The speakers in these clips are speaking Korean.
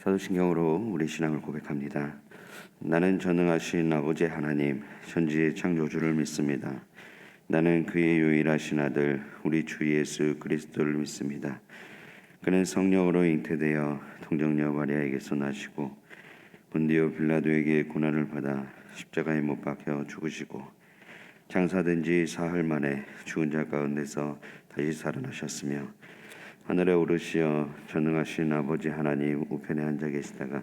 사도신경으로 우리 신앙을 고백합니다. 나는 전능하신 아버지 하나님, 천지의 창조주를 믿습니다. 나는 그의 유일하신 아들, 우리 주 예수 그리스도를 믿습니다. 그는 성령으로 잉태되어 동정녀 마리아에게서 나시고 본디오 빌라도에게 고난을 받아 십자가에 못 박혀 죽으시고 장사된 지 사흘 만에 죽은 자 가운데서 다시 살아나셨으며 하늘에 오르시어 전능하신 아버지 하나님 우편에 앉아 계시다가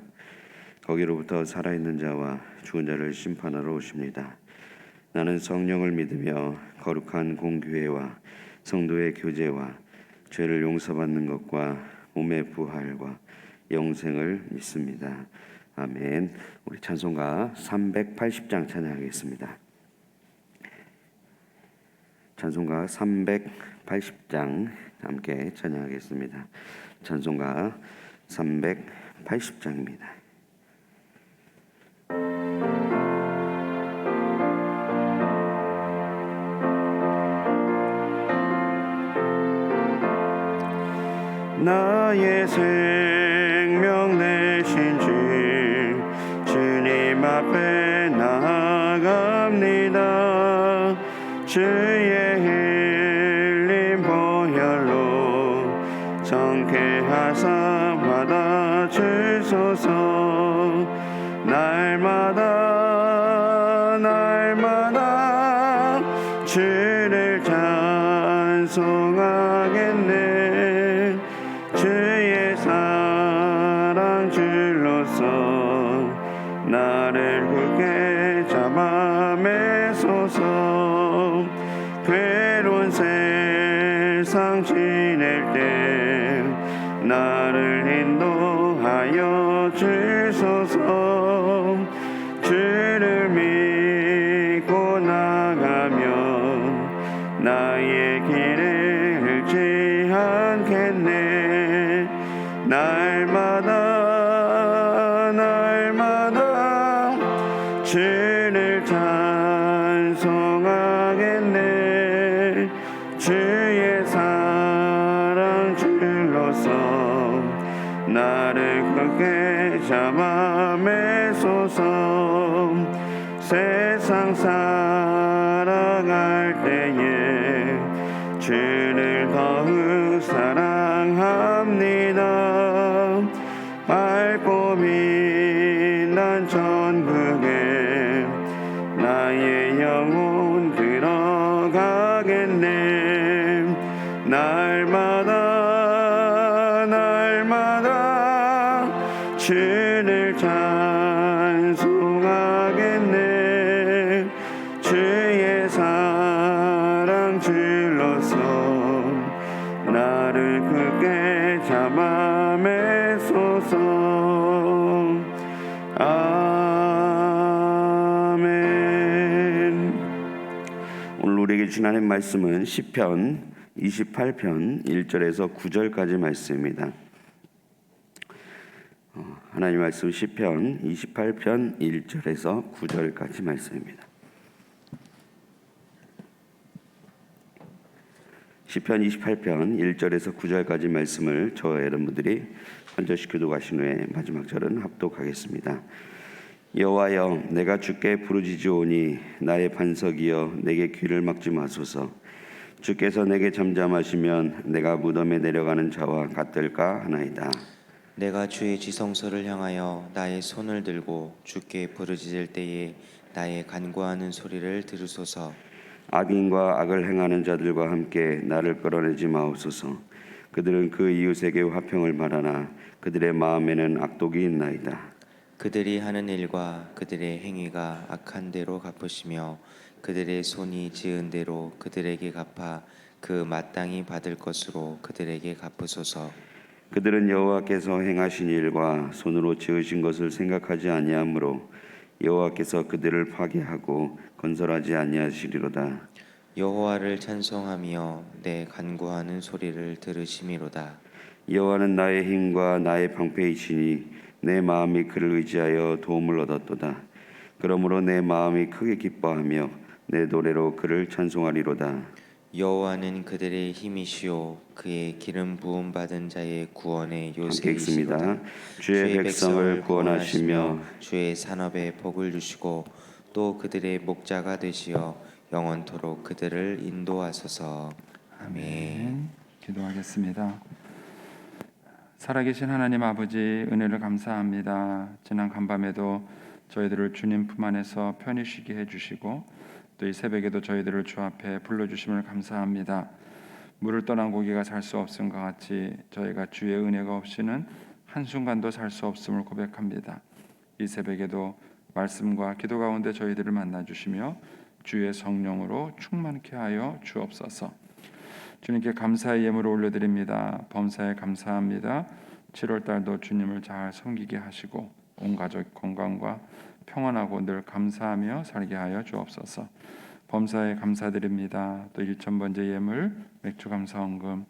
거기로부터 살아있는 자와 죽은 자를 심판하러 오십니다. 나는 성령을 믿으며 거룩한 공교회와 성도의 교제와 죄를 용서받는 것과 몸의 부활과 영생을 믿습니다. 아멘. 우리 찬송가 380장 찬양하겠습니다. 찬송가 380장 함께 찬양하겠습니다. 찬송가 380장입니다. 나의 생명 되신 주님 앞에 나아갑니다. 주의 흘린 보혈로 정케하사 받아주소서. 날마다 주를 찬송하겠네. 주의 사랑 줄로서 나를 굳게 잡아 매소서. 괴로운 세상 지낼 때 나를 인도하여 주소서. 주를 믿고 나가면 나의 길을 잃지 않겠네. 날마다 주를 찬송하겠네. 주의 사랑 줄로서 나를 굳게 잡아 매소서. 세상 살아갈 때에 주를 더욱 사랑합니다. 밝고 빛난 천국에 나의 영혼 들어가겠네. 날마다 주를 찬송하겠네. 주의 사랑 줄로서 나를 굳게 잡아 매소서. 아멘. 오늘 우리에게 주신 하나님 말씀은 시편 28편 1절에서 9절까지 말씀입니다. 하나님 말씀 시편 28편 1절에서 9절까지 말씀입니다. 시편 28편 1절에서 9절까지 말씀을 저와 여러분들이 한 절씩 교독하신 후에 마지막 절은 합독하겠습니다. 여호와여, 내가 주께 부르짖으오니 나의 반석이여 내게 귀를 막지 마소서. 주께서 내게 잠잠하시면 내가 무덤에 내려가는 자와 같을까 하나이다. 내가 주의 지성소를 향하여 나의 손을 들고 주께 부르짖을 때에 나의 간구하는 소리를 들으소서. 악인과 악을 행하는 자들과 함께 나를 끌어내지 마옵소서. 그들은 그 이웃에게 화평을 말하나 그들의 마음에는 악독이 있나이다. 그들이 하는 일과 그들의 행위가 악한 대로 갚으시며 그들의 손이 지은 대로 그들에게 갚아 그 마땅히 받을 것으로 그들에게 갚으소서. 그들은 여호와께서 행하신 일과 손으로 지으신 것을 생각하지 아니하므로 여호와께서 그들을 파괴하고 건설하지 아니하시리로다. 여호와를 찬송하며 내 간구하는 소리를 들으심이로다. 여호와는 나의 힘과 나의 방패이시니 내 마음이 그를 의지하여 도움을 얻었도다. 그러므로 내 마음이 크게 기뻐하며 내 노래로 그를 찬송하리로다. 여호와는 그들의 힘이시요 그의 기름 부음 받은 자의 구원의 함께 요새이시로다. 읽습니다. 주의 백성을 구원하시며 주의 산업에 복을 주시고 또 그들의 목자가 되시어 영원토록 그들을 인도하소서. 아멘. 기도하겠습니다. 살아계신 하나님 아버지, 은혜를 감사합니다. 지난 간밤에도 저희들을 주님 품 안에서 편히 쉬게 해주시고 또 이 새벽에도 저희들을 주 앞에 불러주심을 감사합니다. 물을 떠난 고기가 살 수 없음과 같이 저희가 주의 은혜가 없이는 한순간도 살 수 없음을 고백합니다. 이 새벽에도 말씀과 기도 가운데 저희들을 만나주시며 주의 성령으로 충만케 하여 주옵소서. 주님께 감사의 예물을 올려드립니다. 범사에 감사합니다. 7월달도 주님을 잘 섬기게 하시고 온 가족 건강과 평안하고 늘 감사하며 살게 하여 주옵소서. 범사에 감사드립니다. 또 1,000번째 예물, 맥주 감사헌금,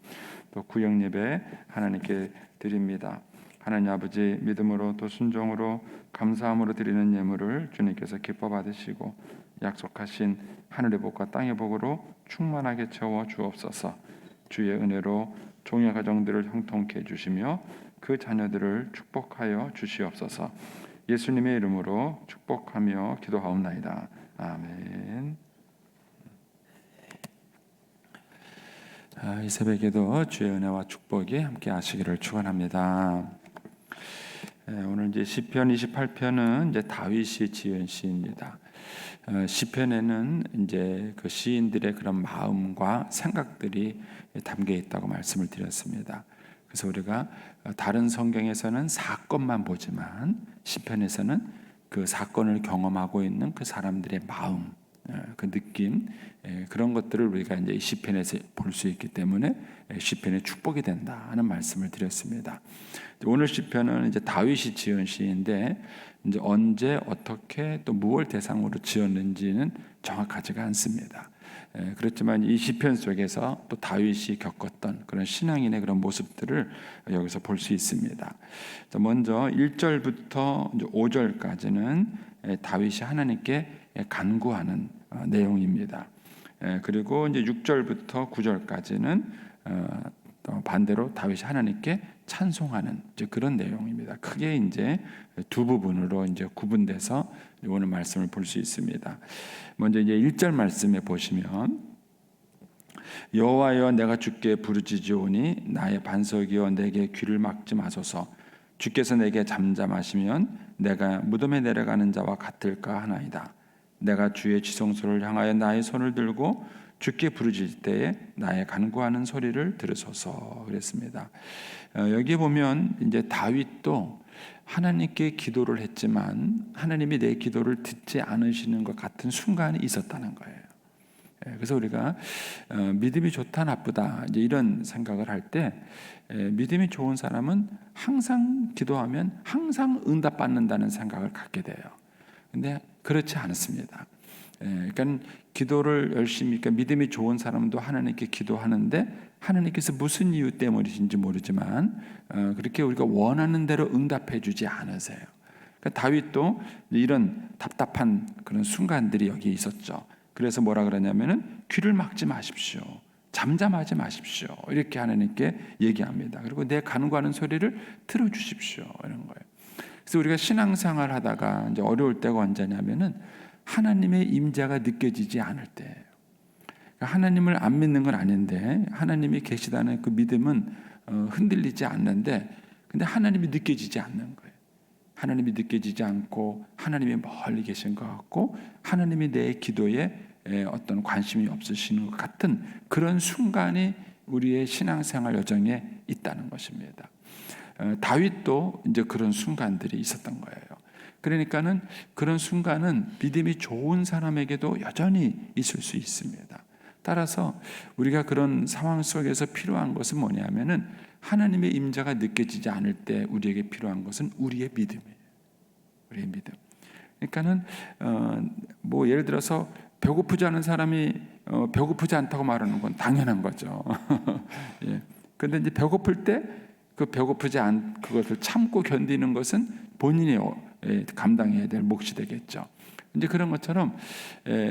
또 구역예배 하나님께 드립니다. 하나님 아버지, 믿음으로 또 순종으로 감사함으로 드리는 예물을 주님께서 기뻐 받으시고 약속하신 하늘의 복과 땅의 복으로 충만하게 채워 주옵소서. 주의 은혜로 종의 가정들을 형통케 해주시며 그 자녀들을 축복하여 주시옵소서. 예수님의 이름으로 축복하며 기도하옵나이다. 아멘. 이 새벽에도 주의 은혜와 축복이 함께 하시기를 축원합니다. 오늘 이제 시편 28편은 이제 다윗이 지은 시입니다. 시편에는 이제 그 시인들의 그런 마음과 생각들이 담겨 있다고 말씀을 드렸습니다. 그래서 우리가 다른 성경에서는 사건만 보지만 시편에서는 그 사건을 경험하고 있는 그 사람들의 마음, 그 느낌, 그런 것들을 우리가 이제 시편에서 볼 수 있기 때문에 시편의 축복이 된다 하는 말씀을 드렸습니다. 오늘 시편은 이제 다윗이 지은 시인데 이제 언제 어떻게 또 무엇을 대상으로 지었는지는 정확하지가 않습니다. 그렇지만 이 시편 속에서 또 다윗이 겪었던 그런 신앙인의 그런 모습들을 여기서 볼 수 있습니다. 먼저 1절부터 5절까지는 다윗이 하나님께 간구하는 내용입니다. 그리고 이제 6절부터 9절까지는 반대로 다윗이 하나님께 찬송하는 이제 그런 내용입니다. 크게 이제 두 부분으로 이제 구분돼서 오늘 말씀을 볼 수 있습니다. 먼저 이제 1절 말씀에 보시면 여호와여 내가 주께 부르짖으오니 나의 반석이여 내게 귀를 막지 마소서. 주께서 내게 잠잠하시면 내가 무덤에 내려가는 자와 같을까 하나이다. 내가 주의 지성소를 향하여 나의 손을 들고 주께 부르짖을 때에 나의 간구하는 소리를 들으소서 그랬습니다. 여기 보면 이제 다윗도 하나님께 기도를 했지만 하나님이 내 기도를 듣지 않으시는 것 같은 순간이 있었다는 거예요. 그래서 우리가 믿음이 좋다 나쁘다 이제 이런 생각을 할 때 믿음이 좋은 사람은 항상 기도하면 항상 응답받는다는 생각을 갖게 돼요. 근데 그렇지 않습니다. 그러니까 기도를 열심히, 그러니까 믿음이 좋은 사람도 하나님께 기도하는데 하나님께서 무슨 이유 때문인지 모르지만 그렇게 우리가 원하는 대로 응답해 주지 않으세요. 그러니까 다윗도 이런 답답한 그런 순간들이 여기 있었죠. 그래서 뭐라 그러냐면은 귀를 막지 마십시오. 잠잠하지 마십시오. 이렇게 하나님께 얘기합니다. 그리고 내 간구하는 소리를 들어주십시오. 이런 거예요. 그래서 우리가 신앙생활 하다가 이제 어려울 때가 언제냐면은 하나님의 임재가 느껴지지 않을 때예요. 하나님을 안 믿는 건 아닌데 하나님이 계시다는 그 믿음은 흔들리지 않는데 근데 하나님이 느껴지지 않는 거예요. 하나님이 느껴지지 않고 하나님이 멀리 계신 것 같고 하나님이 내 기도에 어떤 관심이 없으시는 것 같은 그런 순간이 우리의 신앙생활 여정에 있다는 것입니다. 다윗도 이제 그런 순간들이 있었던 거예요. 그러니까는 그런 순간은 믿음이 좋은 사람에게도 여전히 있을 수 있습니다. 따라서 우리가 그런 상황 속에서 필요한 것은 뭐냐면은 하나님의 임재가 느껴지지 않을 때 우리에게 필요한 것은 우리의 믿음이에요. 우리의 믿음. 그러니까는 뭐 예를 들어서 배고프지 않은 사람이 배고프지 않다고 말하는 건 당연한 거죠. 예. 그런데 이제 배고플 때 그 배고프지 않은 그것을 참고 견디는 것은 본인이 감당해야 될 몫이 되겠죠. 이제 그런 것처럼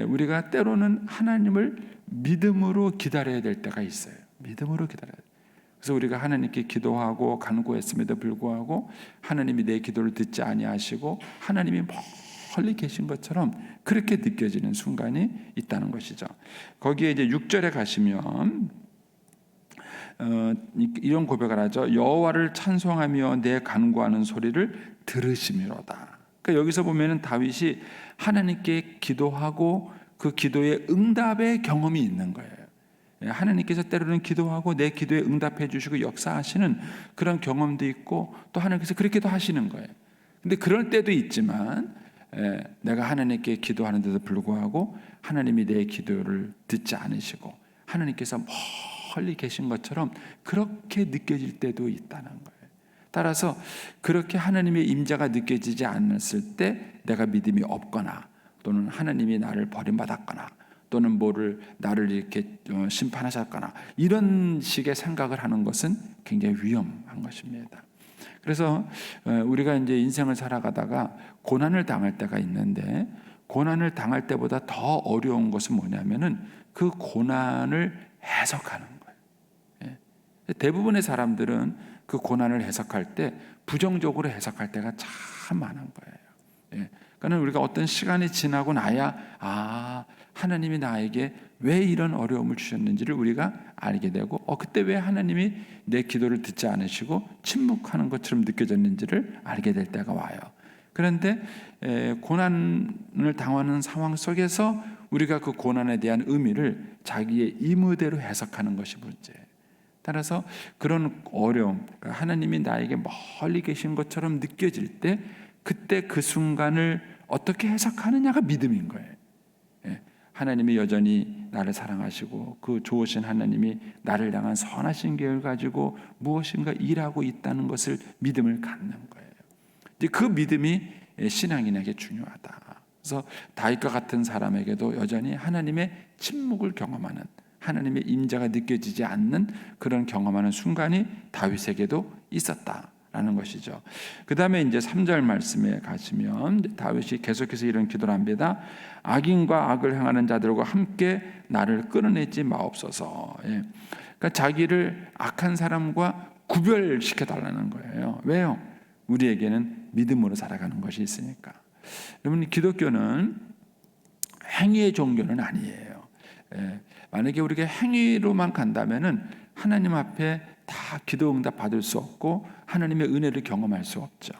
우리가 때로는 하나님을 믿음으로 기다려야 될 때가 있어요. 믿음으로 기다려야 돼요. 그래서 우리가 하나님께 기도하고 간구했음에도 불구하고 하나님이 내 기도를 듣지 아니하시고 하나님이 멀리 계신 것처럼 그렇게 느껴지는 순간이 있다는 것이죠. 거기에 이제 6절에 가시면 이런 고백을 하죠. 여호와를 찬송하며 내 간구하는 소리를 들으시미로다. 그러니까 여기서 보면은 다윗이 하나님께 기도하고 그 기도의 응답의 경험이 있는 거예요. 하나님께서 때로는 기도하고 내 기도에 응답해 주시고 역사하시는 그런 경험도 있고 또 하나님께서 그렇게도 하시는 거예요. 근데 그럴 때도 있지만 내가 하나님께 기도하는데도 불구하고 하나님이 내 기도를 듣지 않으시고 하나님께서 멀리 계신 것처럼 그렇게 느껴질 때도 있다는 거예요. 따라서 그렇게 하나님의 임재가 느껴지지 않았을 때 내가 믿음이 없거나 또는 하나님이 나를 버림받았거나 또는 나를 이렇게 심판하셨거나 이런 식의 생각을 하는 것은 굉장히 위험한 것입니다. 그래서 우리가 이제 인생을 살아가다가 고난을 당할 때가 있는데 고난을 당할 때보다 더 어려운 것은 뭐냐면은 그 고난을 해석하는 거예요. 대부분의 사람들은 그 고난을 해석할 때 부정적으로 해석할 때가 참 많은 거예요. 그러니까 우리가 어떤 시간이 지나고 나야 하나님이 나에게 왜 이런 어려움을 주셨는지를 우리가 알게 되고 그때 왜 하나님이 내 기도를 듣지 않으시고 침묵하는 것처럼 느껴졌는지를 알게 될 때가 와요. 그런데 고난을 당하는 상황 속에서 우리가 그 고난에 대한 의미를 자기의 임의대로 해석하는 것이 문제예요. 따라서 그런 어려움, 하나님이 나에게 멀리 계신 것처럼 느껴질 때 그때 그 순간을 어떻게 해석하느냐가 믿음인 거예요. 하나님이 여전히 나를 사랑하시고 그 좋으신 하나님이 나를 향한 선하신 계획을 가지고 무엇인가 일하고 있다는 것을 믿음을 갖는 거예요. 이제 그 믿음이 신앙인에게 중요하다. 그래서 다윗과 같은 사람에게도 여전히 하나님의 침묵을 경험하는 하나님의 임재가 느껴지지 않는 그런 경험하는 순간이 다윗에게도 있었다라는 것이죠. 그 다음에 이제 3절 말씀에 가시면 다윗이 계속해서 이런 기도를 합니다. 악인과 악을 행하는 자들과 함께 나를 끌어내지 마옵소서. 그러니까 자기를 악한 사람과 구별시켜 달라는 거예요. 왜요? 우리에게는 믿음으로 살아가는 것이 있으니까. 여러분, 기독교는 행위의 종교는 아니에요. 만약에 우리가 행위로만 간다면은 하나님 앞에 다 기도 응답 받을 수 없고 하나님의 은혜를 경험할 수 없죠.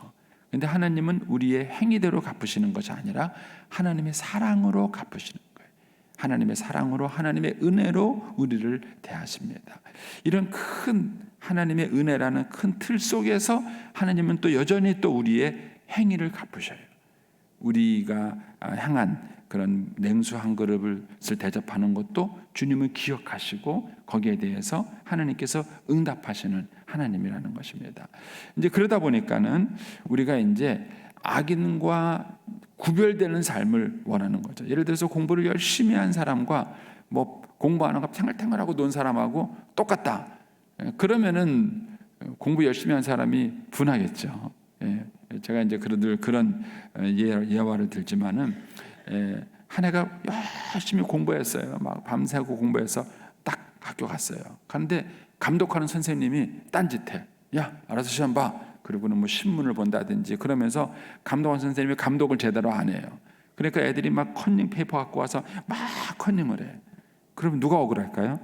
그런데 하나님은 우리의 행위대로 갚으시는 것이 아니라 하나님의 사랑으로 갚으시는 거예요. 하나님의 사랑으로 하나님의 은혜로 우리를 대하십니다. 이런 큰 하나님의 은혜라는 큰 틀 속에서 하나님은 또 여전히 또 우리의 행위를 갚으셔요. 우리가 향한 그런 냉수 한 그릇을 대접하는 것도 주님은 기억하시고 거기에 대해서 하나님께서 응답하시는 하나님이라는 것입니다. 이제 그러다 보니까는 우리가 이제 악인과 구별되는 삶을 원하는 거죠. 예를 들어서 공부를 열심히 한 사람과 뭐 공부 안 하고 탱글탱글하고 논 사람하고 똑같다. 그러면은 공부 열심히 한 사람이 분하겠죠. 제가 이제 그런 예화를 들지만은 한 해가 열심히 공부했어요. 막 밤새고 공부해서 딱 학교 갔어요. 그런데 감독하는 선생님이 딴짓해. 야, 알아서 시험 봐. 그리고는 뭐 신문을 본다든지 그러면서 감독하는 선생님이 감독을 제대로 안 해요. 그러니까 애들이 막 컨닝 페이퍼 갖고 와서 막 컨닝을 해. 그러면 누가 억울할까요?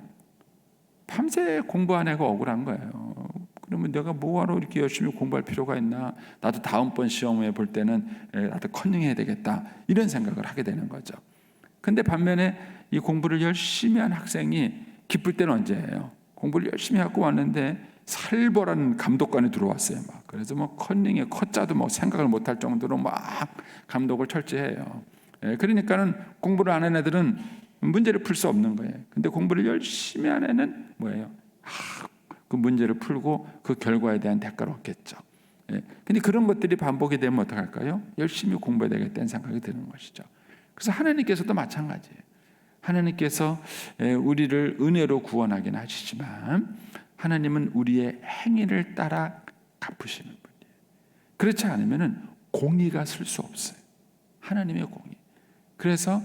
밤새 공부한 애가 억울한 거예요. 그러면 내가 뭐하러 이렇게 열심히 공부할 필요가 있나? 나도 다음번 시험에 볼 때는 나도 컨닝해야 되겠다. 이런 생각을 하게 되는 거죠. 근데 반면에 이 공부를 열심히 한 학생이 기쁠 때는 언제예요? 공부를 열심히 하고 왔는데 살벌한 감독관이 들어왔어요. 막. 그래서 뭐 컨닝에 컷자도 뭐 생각을 못할 정도로 막 감독을 철저해요. 그러니까는 공부를 안 한 애들은 문제를 풀 수 없는 거예요. 근데 공부를 열심히 한 애는 뭐예요? 그 문제를 풀고 그 결과에 대한 대가를 얻겠죠. 근데 그런 것들이 반복이 되면 어떡할까요? 열심히 공부해야 되겠다는 생각이 드는 것이죠. 그래서 하나님께서도 마찬가지예요. 하나님께서 우리를 은혜로 구원하긴 하시지만 하나님은 우리의 행위를 따라 갚으시는 분이에요. 그렇지 않으면 공의가 쓸 수 없어요. 하나님의 공의. 그래서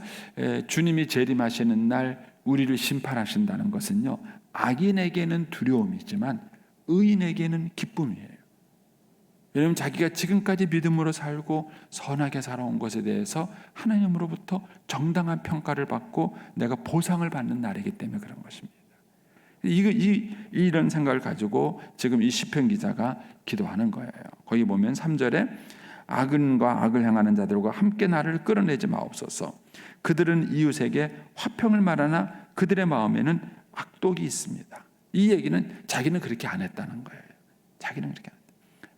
주님이 재림하시는 날 우리를 심판하신다는 것은요, 악인에게는 두려움이지만 의인에게는 기쁨이에요. 왜냐하면 자기가 지금까지 믿음으로 살고 선하게 살아온 것에 대해서 하나님으로부터 정당한 평가를 받고 내가 보상을 받는 날이기 때문에 그런 것입니다. 이런 생각을 가지고 지금 이 시편 기자가 기도하는 거예요. 거기 보면 3절에 악인과 악을 행하는 자들과 함께 나를 끌어내지 마옵소서. 그들은 이웃에게 화평을 말하나 그들의 마음에는 악독이 있습니다. 이 얘기는 자기는 그렇게 안 했다는 거예요. 자기는 그렇게 안 했다.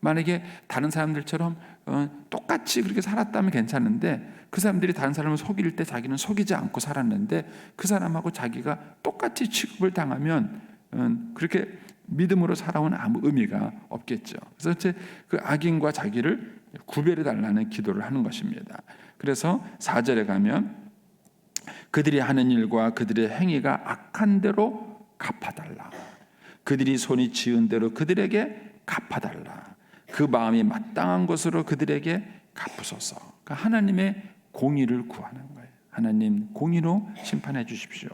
만약에 다른 사람들처럼 똑같이 그렇게 살았다면 괜찮은데, 그 사람들이 다른 사람을 속일 때 자기는 속이지 않고 살았는데 그 사람하고 자기가 똑같이 취급을 당하면 그렇게 믿음으로 살아온 아무 의미가 없겠죠. 그래서 그 악인과 자기를 구별해 달라는 기도를 하는 것입니다. 그래서 4절에 가면 그들이 하는 일과 그들의 행위가 악한 대로 갚아달라. 그들이 손이 지은 대로 그들에게 갚아달라. 그 마음이 마땅한 것으로 그들에게 갚으소서. 그러니까 하나님의 공의를 구하는 거예요. 하나님 공의로 심판해 주십시오.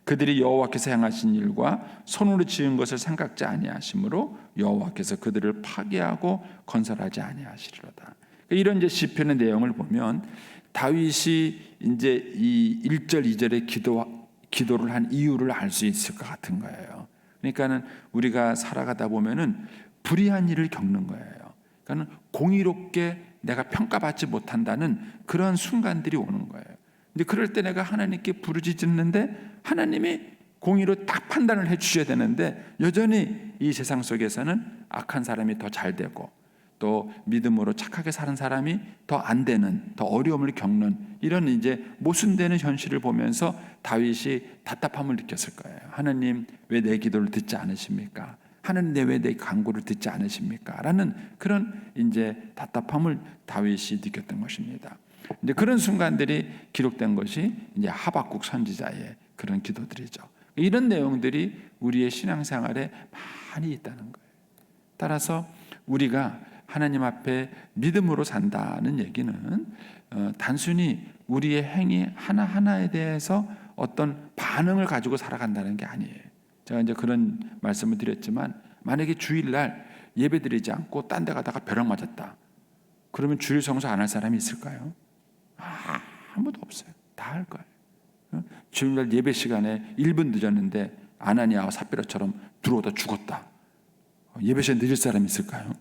그들이 여호와께서 행하신 일과 손으로 지은 것을 생각지 아니하심으로 여호와께서 그들을 파괴하고 건설하지 아니하시리로다. 이런 이제 시편의 내용을 보면 다윗이 이제 이 1절 2절의 기도를 한 이유를 알 수 있을 것 같은 거예요. 그러니까는 우리가 살아가다 보면은 불의한 일을 겪는 거예요. 그러니까 공의롭게 내가 평가받지 못한다는 그런 순간들이 오는 거예요. 근데 그럴 때 내가 하나님께 부르짖는데 하나님이 공의로 딱 판단을 해주셔야 되는데 여전히 이 세상 속에서는 악한 사람이 더 잘 되고 또 믿음으로 착하게 사는 사람이 더 안 되는, 더 어려움을 겪는 이런 이제 모순되는 현실을 보면서 다윗이 답답함을 느꼈을 거예요. 하나님 왜 내 기도를 듣지 않으십니까? 하나님 왜 내 간구를 듣지 않으십니까? 라는 그런 이제 답답함을 다윗이 느꼈던 것입니다. 이제 그런 순간들이 기록된 것이 이제 하박국 선지자의 그런 기도들이죠. 이런 내용들이 우리의 신앙생활에 많이 있다는 거예요. 따라서 우리가 하나님 앞에 믿음으로 산다는 얘기는 단순히 우리의 행위 하나하나에 대해서 어떤 반응을 가지고 살아간다는 게 아니에요. 제가 이제 그런 말씀을 드렸지만 만약에 주일날 예배드리지 않고 딴 데 가다가 벼락 맞았다. 그러면 주일 성수 안 할 사람이 있을까요? 아무도 없어요. 다 할 거예요. 주일날 예배 시간에 1분 늦었는데 아나니아와 삽비라처럼 들어오다 죽었다. 예배 시간 늦을 사람이 있을까요?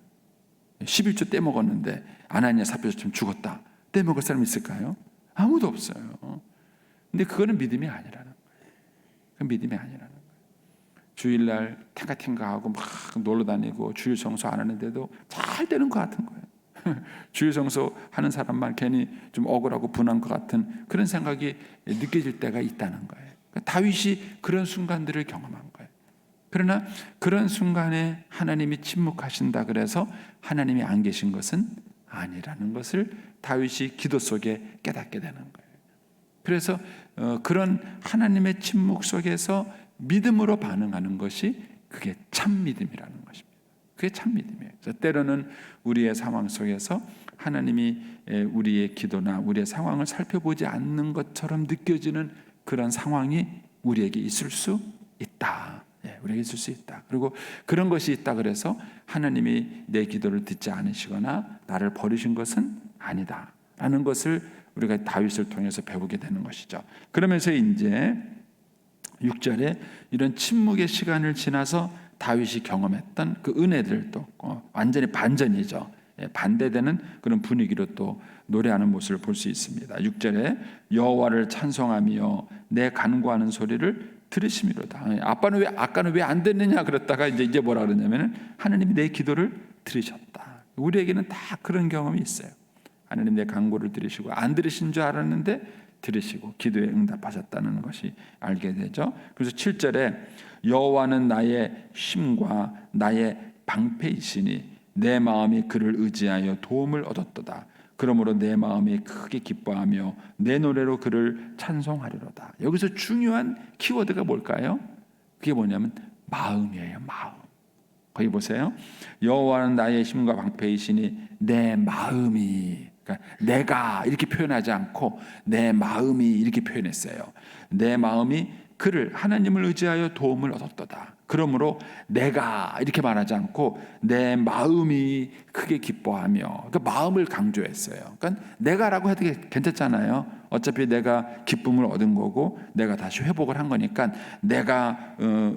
11조 떼먹었는데 아나니아 삽비라처럼 죽었다. 떼먹을 사람이 있을까요? 아무도 없어요. 근데 그거는 믿음이 아니라는 거예요. 그건 믿음이 아니라는 거예요. 주일날 탱가탱가하고 막 놀러 다니고 주일 성수 안 하는데도 잘 되는 것 같은 거예요. 주일 성수 하는 사람만 괜히 좀 억울하고 분한 것 같은 그런 생각이 느껴질 때가 있다는 거예요. 그러니까 다윗이 그런 순간들을 경험한 거예요. 그러나 그런 순간에 하나님이 침묵하신다 그래서 하나님이 안 계신 것은 아니라는 것을 다윗이 기도 속에 깨닫게 되는 거예요. 그래서 그런 하나님의 침묵 속에서 믿음으로 반응하는 것이 그게 참 믿음이라는 것입니다. 그게 참 믿음이에요. 그래서 때로는 우리의 상황 속에서 하나님이 우리의 기도나 우리의 상황을 살펴보지 않는 것처럼 느껴지는 그런 상황이 우리에게 있을 수 있다. 우리에게 있을 수 있다. 그리고 그런 것이 있다 그래서 하나님이 내 기도를 듣지 않으시거나 나를 버리신 것은 아니다 라는 것을 우리가 다윗을 통해서 배우게 되는 것이죠. 그러면서 이제 6절에 이런 침묵의 시간을 지나서 다윗이 경험했던 그 은혜들도 완전히 반전이죠. 반대되는 그런 분위기로 또 노래하는 모습을 볼 수 있습니다. 6절에 여호와를 찬송하며 내 간구하는 소리를 들으심이로다. 아까는 왜 안 됐느냐 그랬다가 이제 뭐라 그러냐면은 하나님이 내 기도를 들으셨다. 우리에게는 다 그런 경험이 있어요. 하나님 내 간구를 들으시고 안 들으신 줄 알았는데 들으시고 기도에 응답하셨다는 것이 알게 되죠. 그래서 7절에 여호와는 나의 힘과 나의 방패이시니 내 마음이 그를 의지하여 도움을 얻었도다. 그러므로 내 마음이 크게 기뻐하며 내 노래로 그를 찬송하리로다. 여기서 중요한 키워드가 뭘까요? 그게 뭐냐면 마음이에요. 마음. 거기 보세요. 여호와는 나의 힘과 방패이시니 내 마음이 그러니까 내가 이렇게 표현하지 않고 내 마음이 이렇게 표현했어요. 내 마음이 그를 하나님을 의지하여 도움을 얻었도다. 그러므로 내가 이렇게 말하지 않고 내 마음이 크게 기뻐하며 그 마음을 강조했어요. 그러니까 내가라고 해도 괜찮잖아요. 어차피 내가 기쁨을 얻은 거고 내가 다시 회복을 한 거니까 내가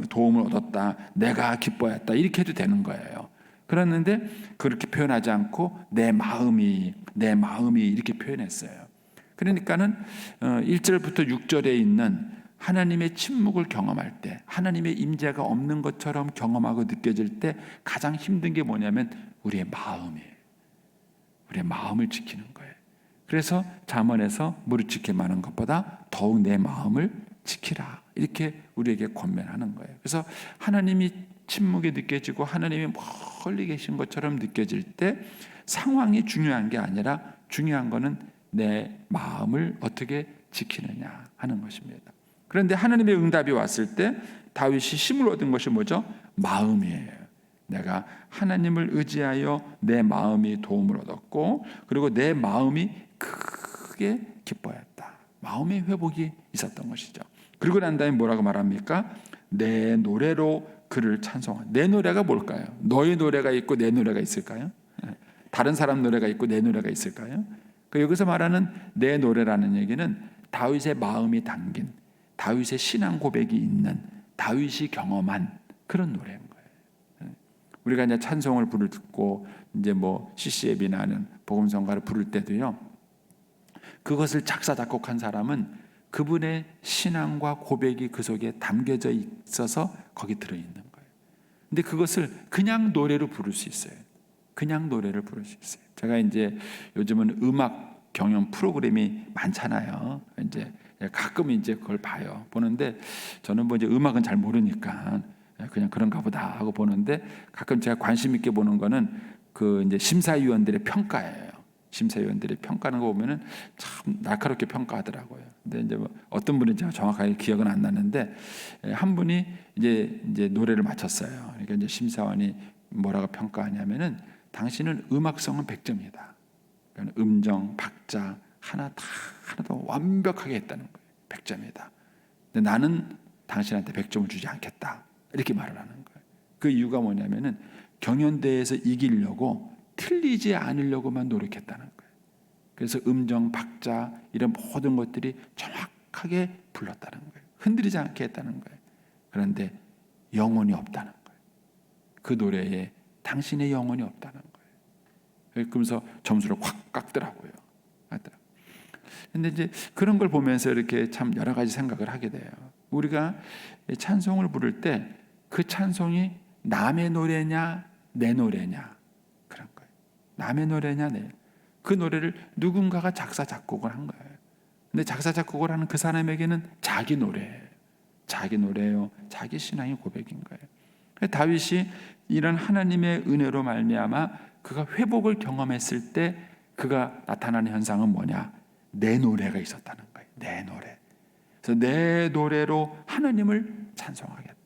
도움을 얻었다. 내가 기뻐했다. 이렇게 해도 되는 거예요. 그랬는데 그렇게 표현하지 않고 내 마음이 이렇게 표현했어요. 그러니까는 1절부터 6절에 있는 하나님의 침묵을 경험할 때, 하나님의 임재가 없는 것처럼 경험하고 느껴질 때 가장 힘든 게 뭐냐면 우리의 마음이에요. 우리의 마음을 지키는 거예요. 그래서 잠언에서 무릇 지켜 마는 것보다 더욱 내 마음을 지키라, 이렇게 우리에게 권면하는 거예요. 그래서 하나님이 침묵이 느껴지고 하나님이 멀리 계신 것처럼 느껴질 때 상황이 중요한 게 아니라 중요한 거는 내 마음을 어떻게 지키느냐 하는 것입니다. 그런데 하나님의 응답이 왔을 때 다윗이 힘을 얻은 것이 뭐죠? 마음이에요. 내가 하나님을 의지하여 내 마음이 도움을 얻었고, 그리고 내 마음이 크게 기뻐했다. 마음의 회복이 있었던 것이죠. 그리고 난 다음에 뭐라고 말합니까? 내 노래로 그를 찬송한. 내 노래가 뭘까요? 너의 노래가 있고 내 노래가 있을까요? 다른 사람 노래가 있고 내 노래가 있을까요? 여기서 말하는 내 노래라는 얘기는 다윗의 마음이 담긴, 다윗의 신앙 고백이 있는, 다윗이 경험한 그런 노래인 거예요. 우리가 이제 찬송을 부르고 이제 뭐 CC앱이나 하는 복음성가를 부를 때도요, 그것을 작사 작곡한 사람은 그분의 신앙과 고백이 그 속에 담겨져 있어서 거기 들어 있는 거예요. 근데 그것을 그냥 노래로 부를 수 있어요. 그냥 노래를 부를 수 있어요. 제가 이제 요즘은 음악 경연 프로그램이 많잖아요. 이제 가끔 이제 그걸 봐요. 보는데 저는 뭐 이제 음악은 잘 모르니까 그냥 그런가 보다 하고 보는데, 가끔 제가 관심 있게 보는 거는 그 이제 심사위원들의 평가예요. 심사위원들이 평가하는 거 보면은 참 날카롭게 평가하더라고요. 근데 이제 뭐 어떤 분이 제가 정확하게 기억은 안 나는데, 한 분이 이제 노래를 마쳤어요. 그러니까 이제 심사원이 뭐라고 평가하냐면은 당신은 음악성은 100점이다. 그러니까 음정, 박자 하나도 완벽하게 했다는 거예요. 100점이다. 근데 나는 당신한테 100점을 주지 않겠다. 이렇게 말을 하는 거예요. 그 이유가 뭐냐면은 경연대회에서 이기려고 틀리지 않으려고만 노력했다는 거예요. 그래서 음정, 박자 이런 모든 것들이 정확하게 불렀다는 거예요. 흔들리지 않게 했다는 거예요. 그런데 영혼이 없다는 거예요. 그 노래에 당신의 영혼이 없다는 거예요. 그러면서 점수를 확 깎더라고요. 근데 이제 그런 걸 보면서 이렇게 참 여러 가지 생각을 하게 돼요. 우리가 찬송을 부를 때 그 찬송이 남의 노래냐 내 노래냐, 그런 거예요. 남의 노래냐 그 노래를 누군가가 작사 작곡을 한 거예요. 근데 작사 작곡을 하는 그 사람에게는 자기 노래예요. 자기 노래예요. 자기 신앙의 고백인 거예요. 다윗이 이런 하나님의 은혜로 말미암아 그가 회복을 경험했을 때 그가 나타나는 현상은 뭐냐? 내 노래가 있었다는 거예요. 내 노래. 그래서 내 노래로 하나님을 찬송하겠다.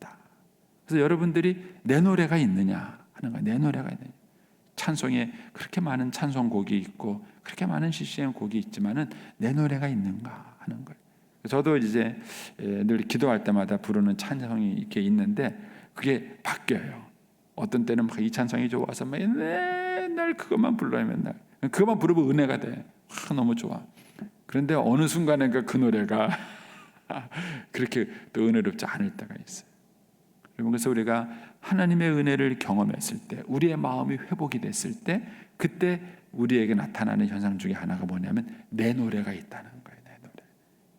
그래서 여러분들이 내 노래가 있느냐 하는 거예요. 내 노래가 있느냐. 찬송에 그렇게 많은 찬송곡이 있고 그렇게 많은 CCM 곡이 있지만은 내 노래가 있는가 하는 거예요. 저도 이제 늘 기도할 때마다 부르는 찬송이 이렇게 있는데 그게 바뀌어요. 어떤 때는 막 이 찬송이 좋아서 맨날 그것만 불러요. 맨날 그것만 부르면 은혜가 돼. 너무 좋아. 그런데 어느 순간에 그 노래가 그렇게 또 은혜롭지 않을 때가 있어요. 그래서 우리가 하나님의 은혜를 경험했을 때, 우리의 마음이 회복이 됐을 때, 그때 우리에게 나타나는 현상 중에 하나가 뭐냐면 내 노래가 있다는 거예요. 내 노래.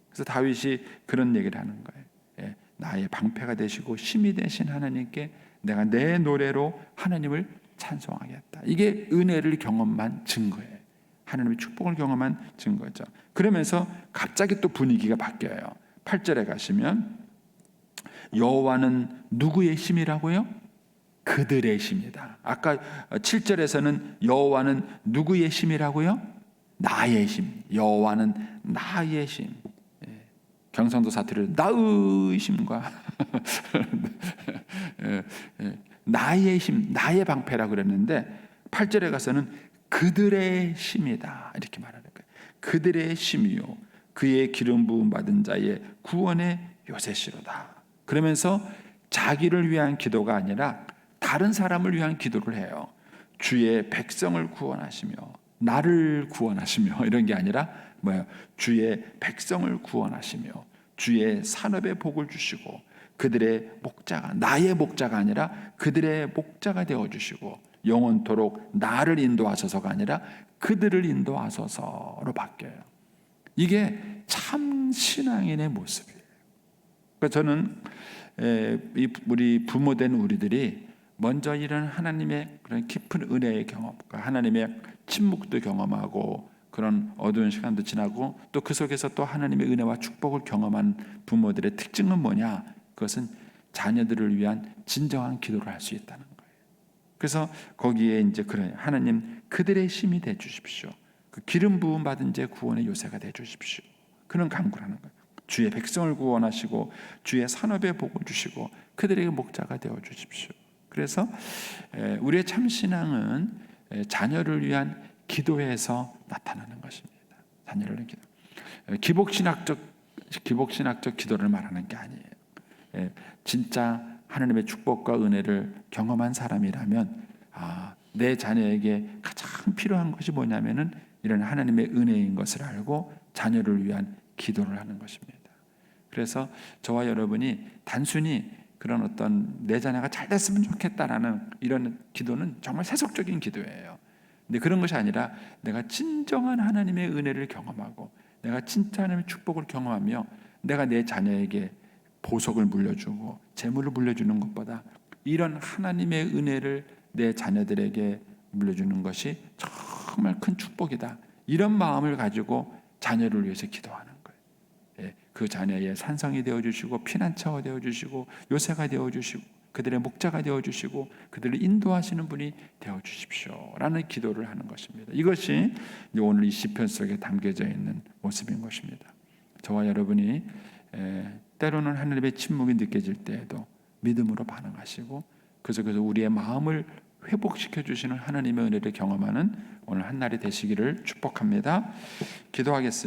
그래서 다윗이 그런 얘기를 하는 거예요. 나의 방패가 되시고 힘이 되신 하나님께 내가 내 노래로 하나님을 찬송하겠다. 이게 은혜를 경험한 증거예요. 하나님의 축복을 경험한 증거죠. 그러면서 갑자기 또 분위기가 바뀌어요. 8절에 가시면 여호와는 누구의 힘이라고요? 그들의 힘이다. 아까 7절에서는 여호와는 누구의 힘이라고요? 나의 힘. 여호와는 나의 힘. 경상도 사투리로 나의 힘과 나의 힘, 나의 방패라고 그랬는데 8절에 가서는 그들의 심이다 이렇게 말하는 거예요. 그들의 심이요 그의 기름 부음 받은 자의 구원의 요새시로다. 그러면서 자기를 위한 기도가 아니라 다른 사람을 위한 기도를 해요. 주의 백성을 구원하시며 나를 구원하시며 이런 게 아니라 뭐예요? 주의 백성을 구원하시며 주의 산업에 복을 주시고 그들의 목자가 나의 목자가 아니라 그들의 목자가 되어 주시고 영원토록 나를 인도하소서가 아니라 그들을 인도하소서로 바뀌어요. 이게 참 신앙인의 모습이에요. 그러니까 저는 우리 부모된 우리들이 먼저 이런 하나님의 그런 깊은 은혜의 경험과 하나님의 침묵도 경험하고 그런 어두운 시간도 지나고 또 그 속에서 또 하나님의 은혜와 축복을 경험한 부모들의 특징은 뭐냐? 그것은 자녀들을 위한 진정한 기도를 할 수 있다는 거예요. 그래서 거기에 이제 그래 하나님 그들의 심이 돼 주십시오. 그 기름 부음 받은 자 구원의 요새가 돼 주십시오. 그런 간구를 하는 거예요. 주의 백성을 구원하시고 주의 산업에 복을 주시고 그들에게 목자가 되어 주십시오. 그래서 우리의 참 신앙은 자녀를 위한 기도에서 나타나는 것입니다. 자녀를 위한 기도. 기복신학적 기도를 말하는 게 아니에요. 진짜 하나님의 축복과 은혜를 경험한 사람이라면 내 자녀에게 가장 필요한 것이 뭐냐면은 이런 하나님의 은혜인 것을 알고 자녀를 위한 기도를 하는 것입니다. 그래서 저와 여러분이 단순히 그런 어떤 내 자녀가 잘 됐으면 좋겠다라는 이런 기도는 정말 세속적인 기도예요. 근데 그런 것이 아니라 내가 진정한 하나님의 은혜를 경험하고 내가 진짜 하나님의 축복을 경험하며 내가 내 자녀에게 보석을 물려주고 재물을 물려주는 것보다 이런 하나님의 은혜를 내 자녀들에게 물려주는 것이 정말 큰 축복이다. 이런 마음을 가지고 자녀를 위해서 기도하는 거예요. 그 자녀의 산성이 되어주시고 피난처가 되어주시고 요새가 되어주시고 그들의 목자가 되어주시고 그들을 인도하시는 분이 되어주십시오 라는 기도를 하는 것입니다. 이것이 오늘 이 시편 속에 담겨져 있는 모습인 것입니다. 저와 여러분이 때로는 하나님의 침묵이 느껴질 때에도 믿음으로 반응하시고 그 속에서 우리의 마음을 회복시켜 주시는 하나님의 은혜를 경험하는 오늘 한 날이 되시기를 축복합니다. 기도하겠습니다.